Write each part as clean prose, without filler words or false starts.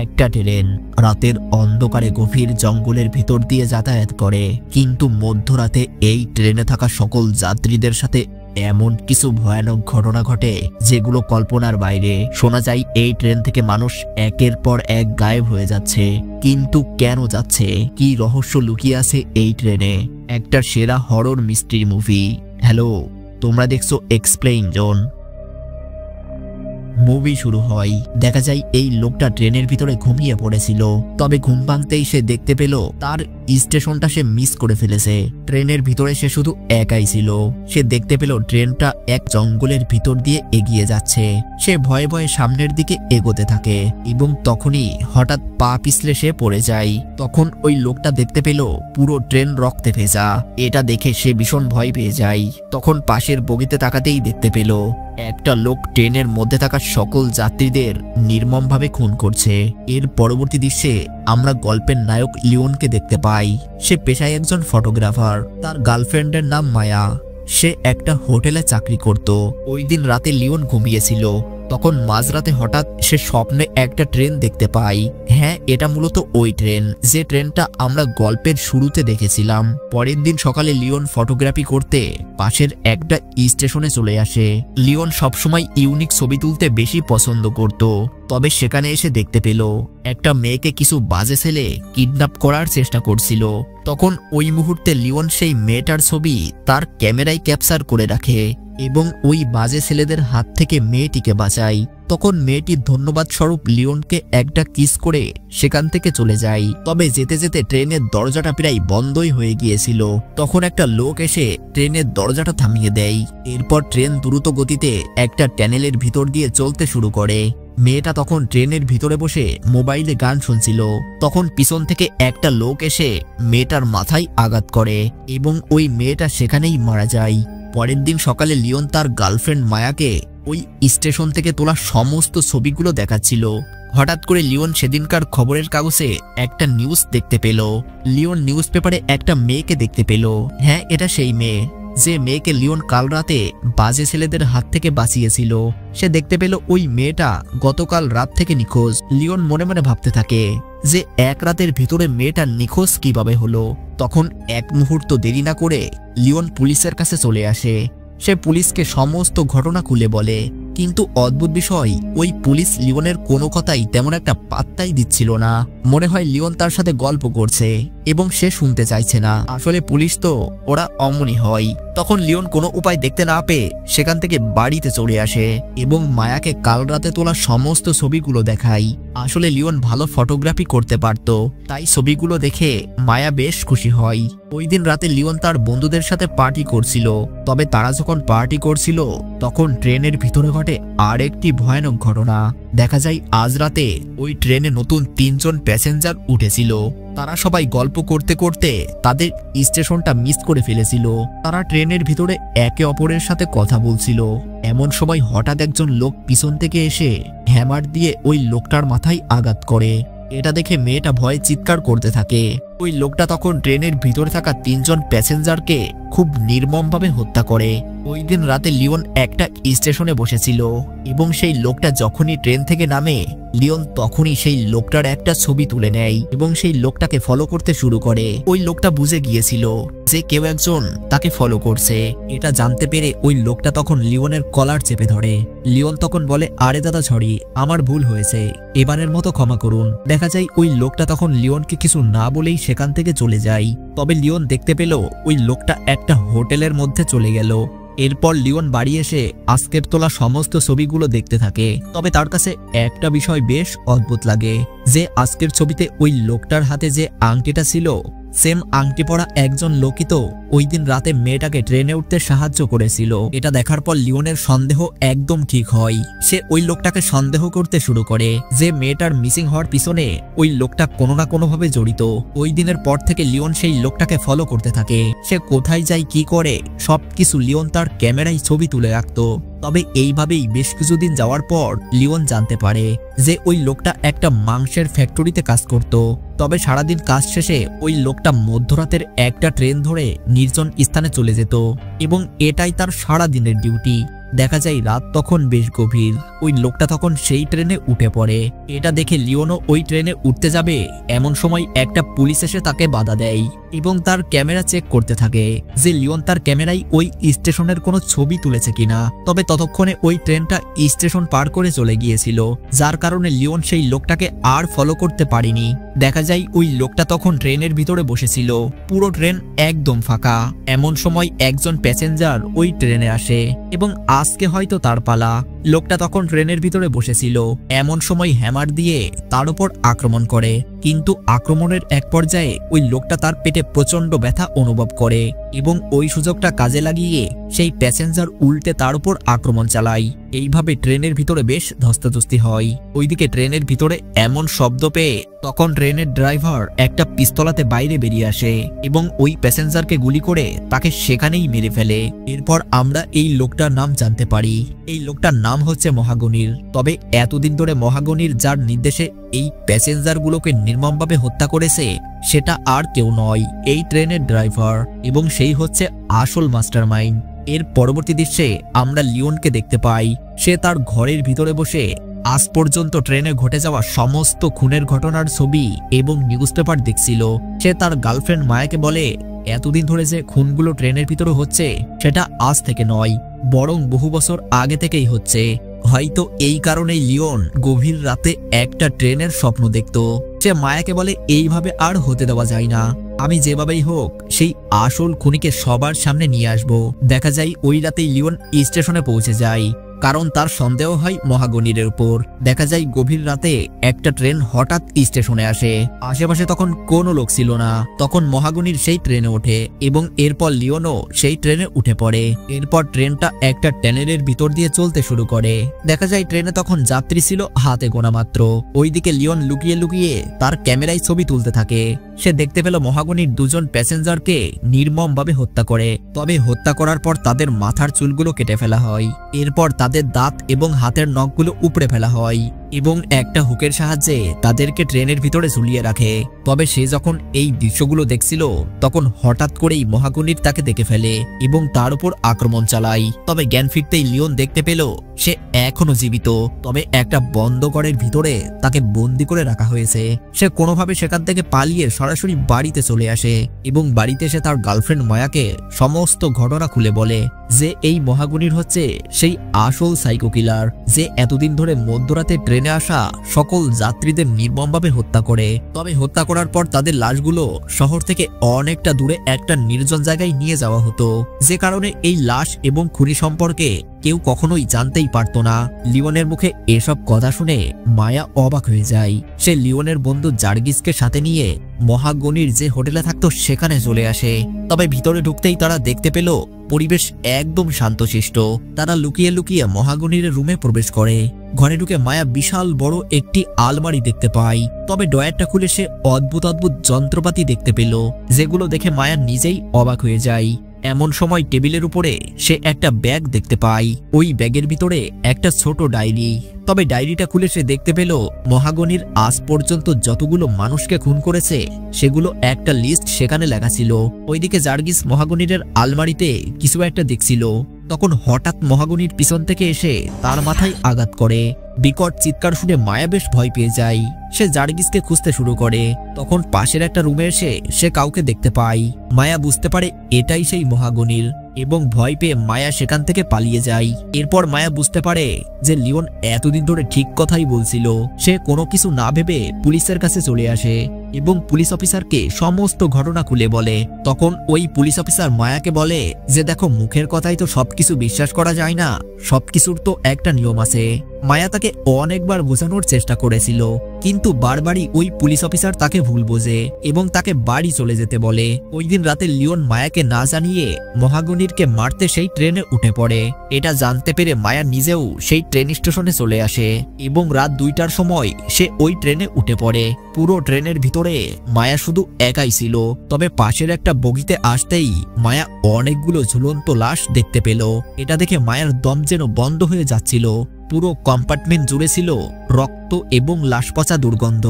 একটা ট্রেন রাতের অন্ধকারে গভীর জঙ্গলের ভিতর দিয়ে যাতায়াত করে, কিন্তু মধ্যরাতে এই ট্রেনে থাকা সকল যাত্রীদের সাথে এমন কিছু ভয়ানক ঘটনা ঘটে যেগুলো কল্পনার বাইরে। শোনা যায় এই ট্রেন থেকে মানুষ একের পর এক গায়েব হয়ে যাচ্ছে, কিন্তু কেন যাচ্ছে, কি রহস্য লুকিয়ে আছে এই ট্রেনে? একটা সেরা হরর মিস্ট্রি মুভি। হ্যালো, তোমরা দেখছো এক্সপ্লেইন জোন। মুভি শুরু হয়, দেখা যায় এই লোকটা ট্রেনের ভিতরে ঘুমিয়ে পড়েছিল, তবে ঘুম ভাঙতেই সে দেখতে পেল তার স্টেশনটা সে মিস করে ফেলেছে। ট্রেনের ভিতরে সে শুধু একাই ছিল। সে দেখতে পেল ট্রেনটা এক জঙ্গলের ভিতর দিয়ে এগিয়ে যাচ্ছে। সে ভয়ে ভয়ে সামনের দিকে এগোতে থাকে এবং তখনই হঠাৎ পা পিছলে সে পড়ে যায়। তখন ওই লোকটা দেখতে পেল পুরো ট্রেন রক্তে ভেজা। এটা দেখে সে ভীষণ ভয় পেয়ে যায়। তখন পাশের বগিতে তাকাতেই দেখতে পেল একটা লোক ট্রেনের মধ্যে থাকা সকল যাত্রীদের নির্মমভাবে খুন করছে। এর পরবর্তী দৃশ্যে আমরা গল্পের নায়ক লিওনকে দেখতে পাই। সে পেশায় একজন ফটোগ্রাফার। তার গার্লফ্রেন্ডের নাম মায়া। সে একটা হোটেলে চাকরি করত। ওই দিন রাতে লিওন ঘুমিয়েছিল। তখন মাঝরাতে হঠাৎ সে স্বপ্নে একটা ট্রেন দেখতে পাই। হ্যাঁ, এটা মূলত ওই ট্রেন যে ট্রেনটা আমরা গল্পের শুরুতে দেখেছিলাম। পরের দিন সকালে লিওন ফটোগ্রাফি করতে পাশের একটা স্টেশনে চলে আসে। লিওন সবসময় ইউনিক ছবি তুলতে বেশি পছন্দ করত, তবে সেখানে এসে দেখতে পেল একটা মেয়েকে কিছু বাজে ছেলে কিডন্যাপ করার চেষ্টা করছিল। তখন ওই মুহূর্তে লিওন সেই মেয়েটার ছবি তার ক্যামেরায় ক্যাপচার করে রাখে এবং ওই বাজে ছেলেদের হাত থেকে মেয়েটিকে বাঁচায়। তখন মেয়েটি ধন্যবাদ স্বরূপ লিওনকে একটা কিস করে সেখান থেকে চলে যায়। তবে যেতে যেতে ট্রেনের দরজাটা প্রায় বন্ধই হয়ে গিয়েছিল। তখন একটা লোক এসে ট্রেনের দরজাটা থামিয়ে দেয়। এরপর ট্রেন দ্রুত গতিতে একটা টানেলের ভিতর দিয়ে চলতে শুরু করে। মেয়েটা তখন ট্রেনের ভিতরে বসে মোবাইলে গান শুনছিল। তখন পিছন থেকে একটা লোক এসে মেয়েটার মাথায় আঘাত করে এবং ওই মেয়েটা সেখানেই মারা যায়। পরের দিন সকালে লিওন তার গার্লফ্রেন্ড মায়াকে ওই স্টেশন থেকে তোলা সমস্ত ছবিগুলো দেখাচ্ছিল। হঠাৎ করে লিওন সেদিনকার খবরের কাগজে একটা নিউজ দেখতে পেল। লিওন নিউজ পেপারে একটা মেয়েকে দেখতে পেল। হ্যাঁ, এটা সেই মেয়ে যে মেয়েকে লিওন কাল রাতে বাজে ছেলেদের হাত থেকে বাঁচিয়েছিল। সে দেখতে পেল ওই মেয়েটা গতকাল রাত থেকে নিখোঁজ। লিওন মনে মনে ভাবতে থাকে যে এক রাতের ভিতরে মেয়েটা নিখোঁজ কিভাবে হলো। তখন এক মুহূর্ত দেরি না করে লিওন পুলিশের কাছে চলে আসে। সে পুলিশকে সমস্ত ঘটনা খুলে বলে, কিন্তু অদ্ভুত বিষয়, ওই পুলিশ লিওনের কোনো কথাই তেমন একটা পাত্তাই দিচ্ছিল না। মনে হয় লিওন তার সাথে গল্প করছে এবং সে শুনতে চাইছে না। আসলে পুলিশ তো ওরা অমনি হয়। তখন লিওন কোনো উপায় দেখতে না পেয়ে সেখান থেকে বাড়িতে চলে আসে এবং মায়াকে কাল রাতে তোলা সমস্ত ছবিগুলো দেখায়। আসলে লিওন ভালো ফটোগ্রাফি করতে পারত, তাই ছবিগুলো দেখে মায়া বেশ খুশি হয়। ওই দিন রাতে লিওন তার বন্ধুদের সাথে পার্টি করছিল। তবে তারা যখন পার্টি করছিল তখন ট্রেনের ভিতরে ঘটে আর একটি ভয়ানক ঘটনা। দেখা যায় আজ রাতে ওই ট্রেনে নতুন 3 জন প্যাসেঞ্জার উঠেছিল। তারা সবাই গল্প করতে করতে তাদের স্টেশনটা মিস করে ফেলেছিল। তারা ট্রেনের ভিতরে একে অপরের সাথে কথা বলছিল। এমন সময় হঠাৎ একজন লোক পিছন থেকে এসে হ্যামার দিয়ে ওই লোকটার মাথায় আঘাত করে। এটা দেখে মেয়েটা ভয়ে চিৎকার করতে থাকে। ওই লোকটা তখন ট্রেনের ভিতরে থাকা 3 জন প্যাসেঞ্জারকে খুব নির্মমভাবে হত্যা করে। ওই দিন রাতে লিওন একটা স্টেশনে বসেছিল এবং সেই লোকটা যখনই ট্রেন থেকে নামে লিওন তখনই সেই লোকটার একটা ছবি তুলে নেয় এবং সেই লোকটাকে ফলো করতে শুরু করে। ওই লোকটা বুঝে গিয়েছিল যে কেউ একজন তাকে ফলো করছে। এটা জানতে পেরে ওই লোকটা তখন লিওনের কলার চেপে ধরে। লিওন তখন বলে, আরে দাদা সরি, আমার ভুল হয়েছে, এবারের মতো ক্ষমা করুন। দেখা যায় ওই লোকটা তখন লিওনকে কিছু না বলেই সেখান থেকে চলে যায়। তবে লিওন দেখতে পেল ওই লোকটা একটা হোটেলের মধ্যে চলে গেল। এরপর লিওন বাড়ি এসে আজকের তোলা সমস্ত ছবিগুলো দেখতে থাকে। তবে তার কাছে একটা বিষয় বেশ অদ্ভুত লাগে যে আজকের ছবিতে ওই লোকটার হাতে যে আংটিটা ছিল সেম আংটি পরা একজন লোকই তো ওই দিন রাতে মেয়েটাকে ট্রেনে উঠতে সাহায্য করেছিল। এটা দেখার পর লিওনের সন্দেহ একদম ঠিক হয়। সে ওই লোকটাকে সন্দেহ করতে শুরু করে যে মেয়েটার মিসিং হওয়ার পিছনে ওই লোকটা কোনো না কোনো ভাবে জড়িত। ওই দিনের পর থেকে লিওন সেই লোকটাকে ফলো করতে থাকে। সে কোথায় যায়, কি করে, সবকিছু লিওন তার ক্যামেরায় ছবি তুলে রাখত। তবে এইভাবেই বেশ কিছুদিন যাওয়ার পর লিওন জানতে পারে যে ওই লোকটা একটা মাংসের ফ্যাক্টরিতে কাজ করত। তবে সারাদিন কাজ শেষে ওই লোকটা মধ্যরাতের একটা ট্রেন ধরে নির্জন স্থানে চলে যেত এবং এটাই তার সারা দিনের ডিউটি। দেখা যায় রাত তখন বেশ গভীর। ওই লোকটা তখন সেই ট্রেনে উঠে পড়ে। এটা দেখে লিওনও ওই ট্রেনে উঠতে যাবে, এমন সময় একটা পুলিশ এসে তাকে বাধা দেয় এবং তার ক্যামেরা চেক করতে থাকে যে লিওন তার ক্যামেরায় ওই স্টেশনের কোনো ছবি তুলেছে কিনা। তবে ততক্ষণে ওই ট্রেনটা স্টেশন পার করে চলে গিয়েছিল, যার কারণে লিওন সেই লোকটাকে আর ফলো করতে পারেনি। দেখা যায় ওই লোকটা তখন ট্রেনের ভিতরে বসেছিল, পুরো ট্রেন একদম ফাঁকা। এমন সময় একজন প্যাসেঞ্জার ওই ট্রেনে আসে এবং আজকে হয়তো তার পালা। লোকটা তখন ট্রেনের ভিতরে বসেছিল, এমন সময় হ্যামার দিয়ে তার উপর আক্রমণ করে, কিন্তু আক্রমণের এক পর্যায়ে ওই লোকটা তার পেটে প্রচন্ড ব্যথা অনুভব করে এবং ওই সুযোগটা কাজে লাগিয়ে সেই প্যাসেঞ্জার উল্টে তার উপর আক্রমণ চালায়। এইভাবে ট্রেনের ভিতরে বেশ ধস্তাধস্তি হয়। ওইদিকে ট্রেনের ভিতরে এমন শব্দ পেয়ে তখন ট্রেনের ড্রাইভার একটা পিস্তলাতে বাইরে বেরিয়ে আসে এবং ওই প্যাসেঞ্জারকে গুলি করে তাকে সেখানেই মেরে ফেলে। এরপর আমরা এই লোকটার নাম জানতে পারি। এই লোকটার নাম হচ্ছে মহাগণির। তবে এতদিন ধরে মহাগণির যার নির্দেশে এই প্যাসেঞ্জারগুলোকে নির্মমভাবে হত্যা করেছে সেটা আর কেউ নয়, এই ট্রেনের ড্রাইভার, এবং সেই হচ্ছে আসল মাস্টারমাইন্ড। এর পরবর্তী দৃশ্যে আমরা লিওনকে দেখতে পাই। সে তার ঘরের ভিতরে বসে আজ পর্যন্ত ট্রেনে ঘটে যাওয়া সমস্ত খুনের ঘটনার ছবি এবং নিউজ পেপার দেখছিল। সে তার গার্লফ্রেন্ড মায়াকে বলে এতদিন ধরে যে খুনগুলো ট্রেনের ভিতরে হচ্ছে সেটা আজ থেকে নয়, বরং বহু বছর আগে থেকেই হচ্ছে। হয়তো এই কারণেই লিওন গভীর রাতে একটা ট্রেনের স্বপ্ন দেখত। সে মায়াকে বলে এইভাবে আর হতে দেওয়া যায় না, আমি যেভাবেই হোক সেই আসল খুনিকে সবার সামনে নিয়ে আসব। দেখা যায় ওই রাতেই লিওন স্টেশনে পৌঁছে যায়, কারণ তার সন্দেহ হয় মহাগণিরের উপর। দেখা যায় গভীর রাতে একটা ট্রেন হঠাৎ স্টেশনে আসে, আশেপাশে তখন কোনো লোক ছিল না। তখন মহাগণির সেই ট্রেনে ওঠে এবং এরপর লিওনও সেই ট্রেনে উঠে পড়ে। এরপর ট্রেনটা একটা টানেলের ভিতর দিয়ে চলতে শুরু করে। দেখা যায় ট্রেনে তখন যাত্রী ছিল হাতে গোনা মাত্র। ওইদিকে লিওন লুকিয়ে লুকিয়ে তার ক্যামেরায় ছবি তুলতে থাকে। সে দেখতে পেল মহাগণির দুজন প্যাসেঞ্জারকে নির্মমভাবে হত্যা করে। তবে হত্যা করার পর তাদের মাথার চুলগুলো কেটে ফেলা হয়, এরপর তাদের দাঁত এবং হাতের নখগুলো উপড়ে ফেলা হয় এবং একটা হুকের সাহায্যে তাদেরকে ট্রেনের ভিতরে ঝুলিয়ে রাখে। তবে সে যখন এই দৃশ্যগুলো দেখছিল তখন হঠাৎ করেই মহাগণির তাকে দেখে ফেলে এবং তার উপর আক্রমণ চালায়। তবে জ্ঞান ফিরতেই লিওন দেখতে পেল সে এখনো জীবিত, তবে একটা বন্ধ ঘরের ভিতরে তাকে বন্দি করে রাখা হয়েছে। সে কোনোভাবে সেখান থেকে পালিয়ে সরাসরি বাড়িতে চলে আসে এবং বাড়িতে এসে তার গার্লফ্রেন্ড মায়াকে সমস্ত ঘটনা খুলে বলে যে এই মহাগণির হচ্ছে সেই আসল সাইকো কিলার, যে এতদিন ধরে মধ্যরাতে ট্রেনে আসা সকল যাত্রীদের নির্মমভাবে হত্যা করে। তবে হত্যা করার পর তাদের লাশগুলো শহর থেকে অনেকটা দূরে একটা নির্জন জায়গায় নিয়ে যাওয়া হতো, যে কারণে এই লাশ এবং খুনি সম্পর্কে কেউ কখনোই জানতেই পারতো না। লিওনের মুখে এসব কথা শুনে মায়া অবাক হয়ে যায়। সে লিওনের বন্ধু জার্গিসকে সাথে নিয়ে মহাগণির যে হোটেলে থাকতো সেখানে চলে আসে। তবে ভিতরে ঢুকতেই তারা দেখতে পেল পরিবেশ একদম শান্তশিষ্ট। তারা লুকিয়ে লুকিয়ে মহাগণিরের রুমে প্রবেশ করে। ঘরে ঢুকে মায়া বিশাল বড় একটি আলমারি দেখতে পায়। তবে ডয়ারটা খুলে সে অদ্ভুত অদ্ভুত যন্ত্রপাতি দেখতে পেল, যেগুলো দেখে মায়া নিজেই অবাক হয়ে যায়। এমন সময় টেবিলের উপরে সে একটা ব্যাগ দেখতে পায়। ওই ব্যাগের ভিতরে একটা ছোট ডায়েরি। তবে ডায়েরিটা খুলে সে দেখতে পেল মহাগণির আজ পর্যন্ত যতগুলো মানুষকে খুন করেছে সেগুলো একটা লিস্ট সেখানে লেখা ছিল। ওইদিকে জার্গিস মহাগণিরের আলমারিতে কিছু একটা দেখছিল। তখন হঠাৎ মহাগণির পিছন থেকে এসে তার মাথায় আঘাত করে। বিকট চিৎকার শুনে মায়া বেশ ভয় পেয়ে যায়। সে জার্গিসকে খুঁজতে শুরু করে। তখন পাশের একটা রুমে এসে সে কাউকে দেখতে পায়। মায়া বুঝতে পারে এটাই সেই মহাগণির এবং ভয় পেয়ে মায়া সেখান থেকে পালিয়ে যায়। এরপর মায়া বুঝতে পারে যে লিওন এতদিন ধরে ঠিক কথাই বলছিল। সে কোনো কিছু না ভেবে পুলিশের কাছে চলে আসে এবং পুলিশ অফিসারকে সমস্ত ঘটনা খুলে বলে। তখন ওই পুলিশ অফিসার মায়াকে বলে যে দেখো, মুখের কথাই তো সবকিছু বিশ্বাস করা যায় না, সবকিছুর তো একটা নিয়ম আছে। মায়া তাকে অনেকবার বোঝানোর চেষ্টা করেছিল, কিন্তু বারবারই ওই পুলিশ অফিসার তাকে ভুল বোঝে এবং তাকে বাড়ি চলে যেতে বলে। ওই দিন রাতে লিওন মায়াকে না জানিয়ে মহাগণিরকে মারতে সেই ট্রেনে উঠে পড়ে। এটা জানতে পেরে মায়া নিজেও সেই ট্রেন স্টেশনে চলে আসে এবং রাত 2টার সময় সে ওই ট্রেনে উঠে পড়ে। পুরো ট্রেনের ভিতরে মায়া শুধু একাই ছিল। তবে পাশের একটা বগিতে আসতেই মায়া অনেকগুলো ঝুলন্ত লাশ দেখতে পেল। এটা দেখে মায়ার দম যেন বন্ধ হয়ে যাচ্ছিল। পুরো কম্পার্টমেন্ট জুড়ে ছিল রক্ত এবং লাশ পচা দুর্গন্ধ।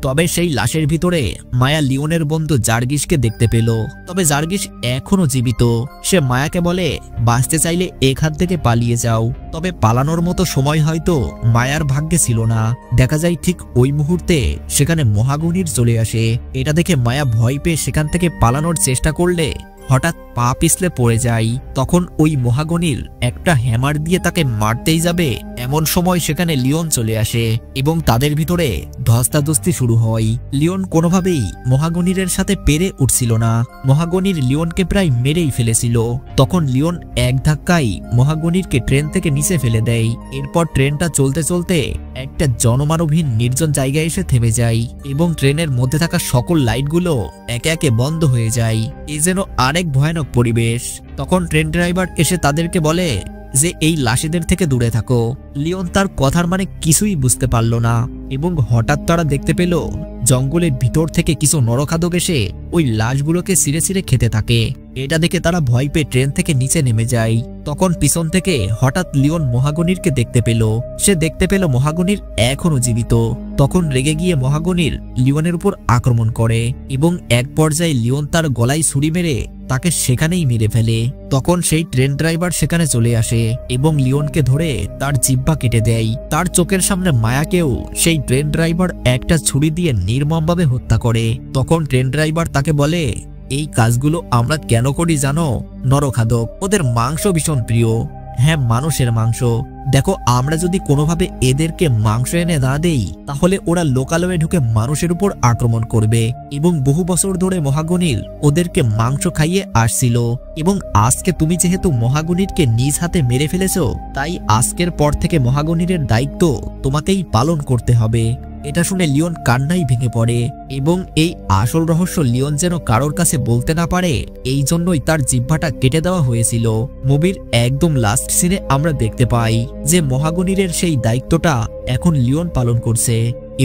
তবে সেই লাশের ভিতরে মায়া লিওনের বন্ধু জার্গিসকে দেখতে পেল। তবে জার্গিস এখনো জীবিত। সে মায়াকে বলে বাঁচতে চাইলে এখান থেকে পালিয়ে যাও। তবে পালানোর মতো সময় হয়তো মায়ার ভাগ্যে ছিল না। দেখা যায় ঠিক ওই মুহূর্তে সেখানে মহাগুণীর চলে আসে। এটা দেখে মায়া ভয় পেয়ে সেখান থেকে পালানোর চেষ্টা করলে হঠাৎ পা পিছলে পড়ে যায়। তখন ওই মহাগণীর একটা হ্যামার দিয়ে তাকে মারতেই যাবে, এমন সময় সেখানে লিওন চলে আসে এবং তাদের ভিতরে ধস্তাধস্তি শুরু হয়। লিওন কোনোভাবেই মহাগণীরের সাথে পেরে উঠছিল না। মহাগণীর লিওনকে প্রায় মেরেই ফেলেছিল। তখন লিওন এক ধাক্কায় মহাগণীরকে ট্রেন থেকে নিচে ফেলে দেয়। এরপর ট্রেনটা চলতে চলতে একটা জনমানবহীন নির্জন জায়গায় এসে থেমে যায় এবং ট্রেনের মধ্যে থাকা সকল লাইটগুলো একে একে বন্ধ হয়ে যায়। এই যেন আরেক ভয়ানক পরিবেশ। তখন ট্রেন ড্রাইভার এসে তাদেরকে বলে যে এই লাশেদের থেকে দূরে থাকো। লিওন তার কথার মানে কিছুই বুঝতে পারল না এবং হঠাৎ তারা দেখতে পেল জঙ্গলের ভিতর থেকে কিছু নরখাদক এসে ওই লাশগুলোকে ছিঁড়ে ছিঁড়ে খেতে থাকে। এটা দেখে তারা ভয় পেয়ে ট্রেন থেকে নিচে নেমে যায়। তখন পিছন থেকে হঠাৎ লিওন মহাগণীরকে দেখতে পেল। সে দেখতে পেল মহাগণীর এখনো জীবিত। তখন রেগে গিয়ে মহাগণীর লিওনের উপর আক্রমণ করে এবং এক পর্যায়ে লিওন তার গলায় ছুরি মেরে তাকে সেখানেই মেরে ফেলে। তখন সেই ট্রেন ড্রাইভার সেখানে চলে আসে এবং লিওনকে ধরে তার জিহ্বা কেটে দেয়। তার চোখের সামনে মায়াকেও সেই ট্রেন ড্রাইভার একটা ছুরি দিয়ে নির্মমভাবে হত্যা করে। তখন ট্রেন ড্রাইভার তাকে বলে এই কাজগুলো আমরা কেন করি জানো? নরখাদক, ওদের মাংস ভীষণ প্রিয়। হ্যাঁ, মানুষের মাংস। দেখো, আমরা যদি কোনোভাবে এদেরকে মাংস এনে না দেই তাহলে ওরা লোকালয়ে ঢুকে মানুষের উপর আক্রমণ করবে এবং বহু বছর ধরে মহাগণীর ওদেরকে মাংস খাইয়ে আসছিল এবং আজকে তুমি যেহেতু মহাগণীরকে নিজ হাতে মেরে ফেলেছো, তাই আজকের পর থেকে মহাগণীরের দায়িত্ব তোমাকেই পালন করতে হবে। এটা শুনে লিওন কান্নাই ভেঙে পড়ে এবং এই আসল রহস্য লিওন যেন কারোর কাছে বলতে না পারে, এই জন্যই তার জিহ্বাটা কেটে দেওয়া হয়েছিল। মুভির একদম লাস্ট সিনে আমরা দেখতে পাই যে মহাগণীরের সেই দায়িত্বটা এখন লিওন পালন করছে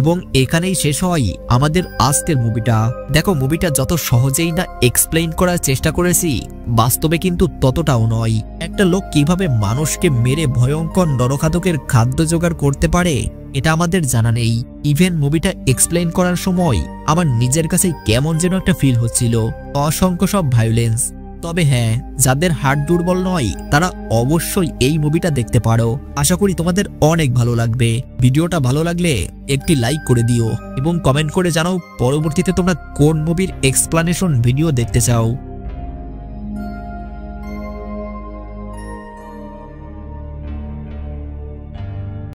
এবং এখানেই শেষ হয় আমাদের আজকের মুভিটা। দেখো, মুভিটা যত সহজেই না এক্সপ্লেইন করার চেষ্টা করেছি, বাস্তবে কিন্তু ততটাও নয়। একটা লোক কিভাবে মানুষকে মেরে ভয়ঙ্কর নরখাদকের খাদ্য জোগাড় করতে পারে এটা আমাদের জানা নেই। ইভেন মুভিটা এক্সপ্লেইন করার সময় আমার নিজের কাছে কেমন যেন একটা ফিল হচ্ছিল। অসংখ্য সব ভায়োলেন্স। তবে হ্যাঁ, যাদের হার্ট দুর্বল নয় তারা অবশ্যই এই মুভিটা দেখতে পারো। আশা করি তোমাদের অনেক ভালো লাগবে। ভিডিওটা ভালো লাগলে একটি লাইক করে দিও এবং কমেন্ট করে জানাও পরবর্তীতে তোমরা কোন মুভির এক্সপ্লানেশন ভিডিও দেখতে চাও।